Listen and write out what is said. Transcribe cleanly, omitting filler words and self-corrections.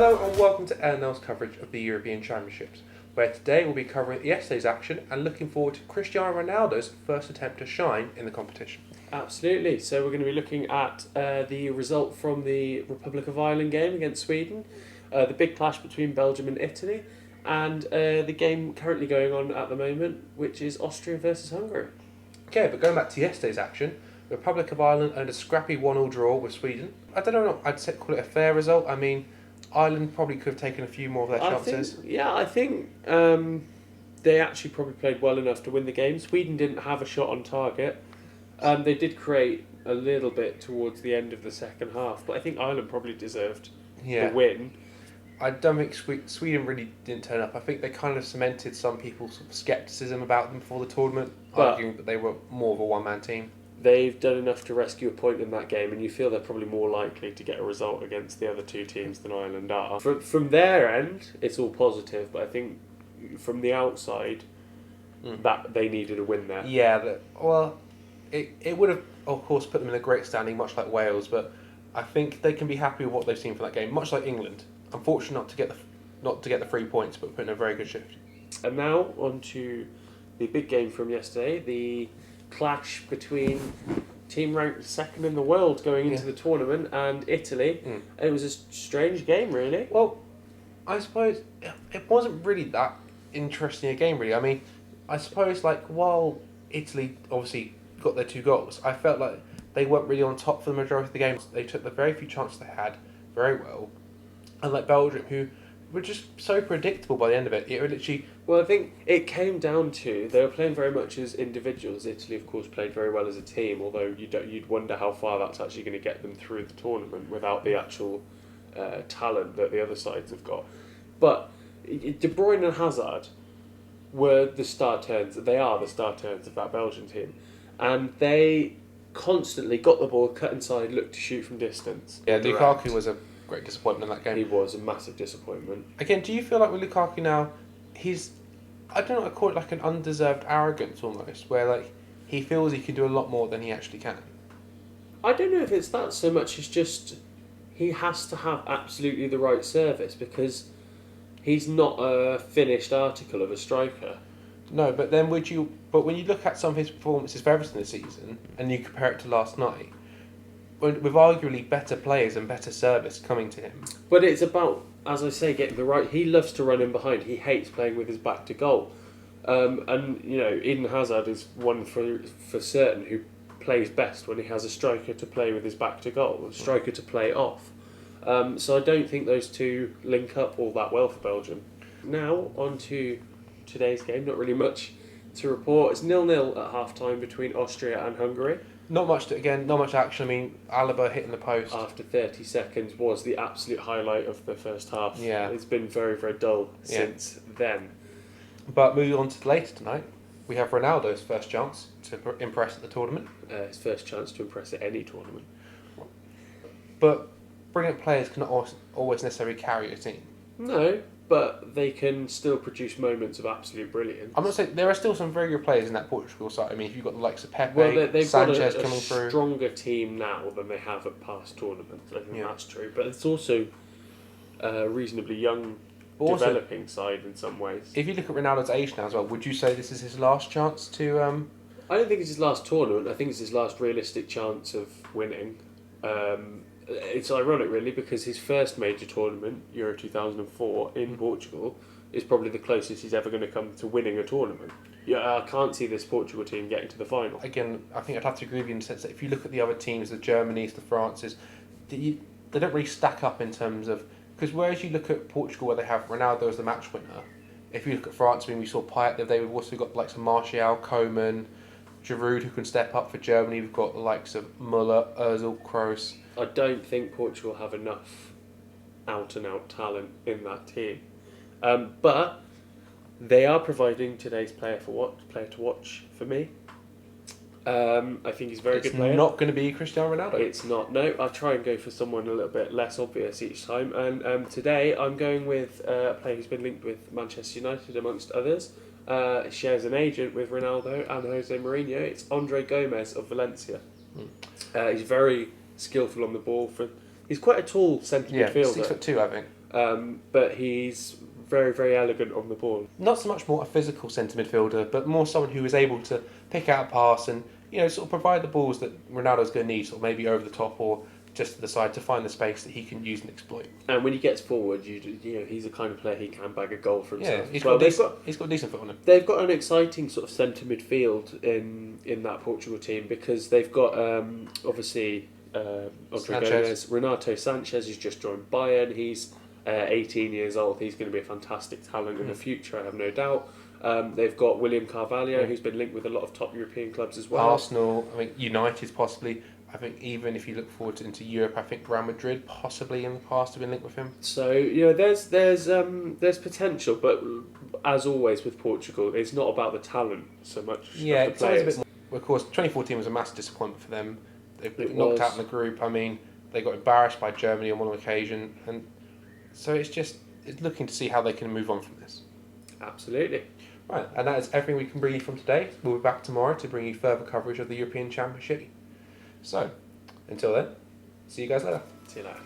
Hello and welcome to LNL's coverage of the European Championships, where today we'll be covering yesterday's action and looking forward to Cristiano Ronaldo's first attempt to shine in the competition. Absolutely. So we're going to be looking at the result from the Republic of Ireland game against Sweden, the big clash between Belgium and Italy, and the game currently going on at the moment, which is Austria versus Hungary. Okay, but going back to yesterday's action, the Republic of Ireland earned a scrappy 1-1 draw with Sweden. I don't know, I'd call it a fair result. I mean, Ireland probably could have taken a few more of their chances. I think they actually probably played well enough to win the game. Sweden didn't have a shot on target. They did create a little bit towards the end of the second half, but I think Ireland probably deserved the win. I don't think Sweden really didn't turn up. I think they kind of cemented some people's sort of scepticism about them before the tournament, arguing that they were more of a one-man team. They've done enough to rescue a point in that game, and you feel they're probably more likely to get a result against the other two teams than Ireland are. From their end, it's all positive, but I think from the outside, that they needed a win there. Yeah, it would have, of course, put them in a great standing, much like Wales, but I think they can be happy with what they've seen from that game, much like England. Unfortunately, not to get the 3 points, but put in a very good shift. And now on to the big game from yesterday, the clash between team ranked second in the world going into the tournament and Italy. And it was a strange game, really. Well, I suppose it wasn't really that interesting a game, really. I mean, I suppose while Italy obviously got their 2 goals, I felt like they weren't really on top for the majority of the game. They took the very few chances they had very well. And Belgium, who were just so predictable by the end of it, it literally... Well, I think it came down to they were playing very much as individuals. Italy, of course, played very well as a team, although you'd wonder how far that's actually going to get them through the tournament without the actual talent that the other sides have got. But De Bruyne and Hazard were the star turns. They are the star turns of that Belgian team. And they constantly got the ball, cut inside, looked to shoot from distance. Yeah, Lukaku was a great disappointment in that game. He was a massive disappointment. Again, do you feel like with Lukaku now, I don't know, I call it like an undeserved arrogance almost, where he feels he can do a lot more than he actually can? I don't know if it's that so much as just he has to have absolutely the right service because he's not a finished article of a striker. No, but then when you look at some of his performances for Everton this season and you compare it to last night, with arguably better players and better service coming to him. But it's about, as I say, getting the right... He loves to run in behind. He hates playing with his back to goal. And, Eden Hazard is one for certain who plays best when he has a striker to play with his back to goal, a striker to play off. So I don't think those two link up all that well for Belgium. Now, on to today's game. Not really much to report. It's 0-0 at half-time between Austria and Hungary. Not much action. I mean, Alaba hitting the post after 30 seconds was the absolute highlight of the first half. Yeah. It's been very, very dull since then. But moving on to later tonight, we have Ronaldo's first chance to impress at the tournament. His first chance to impress at any tournament. But brilliant players cannot always necessarily carry a team. No, but they can still produce moments of absolute brilliance. I'm not saying there are still some very good players in that Portugal side. I mean, if you've got the likes of Pepe, they've Sanchez got coming through. A stronger team now than they have at past tournaments. I think that's true. But it's also a reasonably young, developing side in some ways. If you look at Ronaldo's age now as well, would you say this is his last chance to... I don't think it's his last tournament. I think it's his last realistic chance of winning. It's ironic, really, because his first major tournament, Euro 2004, in Portugal, is probably the closest he's ever going to come to winning a tournament. Yeah, I can't see this Portugal team getting to the final. Again, I think I'd have to agree with you in the sense that if you look at the other teams, the Germanys, the Frances, they don't really stack up in terms of... Because whereas you look at Portugal, where they have Ronaldo as the match winner, if you look at France, I mean, we saw Payet the other day, we've also got the likes of Martial, Koeman, Giroud, who can step up for Germany. We've got the likes of Müller, Ozil, Kroos. I don't think Portugal have enough out-and-out talent in that team. But they are providing today's player to watch for me. I think he's a very good player. It's not going to be Cristiano Ronaldo. It's not. No, I'll try and go for someone a little bit less obvious each time. And today I'm going with a player who's been linked with Manchester United, amongst others. Shares an agent with Ronaldo and Jose Mourinho. It's Andre Gomes of Valencia. He's very skillful on the ball. He's quite a tall centre midfielder. 6'2", I think. but he's very, very elegant on the ball. Not so much more a physical centre midfielder, but more someone who is able to pick out a pass and sort of provide the balls that Ronaldo's going to need, sort of maybe over the top or just to the side to find the space that he can use and exploit. And when he gets forward, he's the kind of player he can bag a goal for himself. Yeah, he's got a decent foot on him. They've got an exciting sort of centre midfield in that Portugal team because they've got obviously Andre Gomez, Renato Sanchez, who's just joined Bayern. He's 18 years old. He's going to be a fantastic talent in the future, I have no doubt. They've got William Carvalho, who's been linked with a lot of top European clubs as well. Arsenal, I think United possibly. I think even if you look forward into Europe, I think Real Madrid possibly in the past have been linked with him. So there's potential, but as always with Portugal, it's not about the talent so much. Yeah, of the players. it's a bit more. Of course, 2014 was a massive disappointment for them. They got knocked out in the group. I mean, they got embarrassed by Germany on one occasion, and so it's looking to see how they can move on from this. Absolutely. Right, and that is everything we can bring you from today. We'll be back tomorrow to bring you further coverage of the European Championship. So, until then, see you guys later. See you later.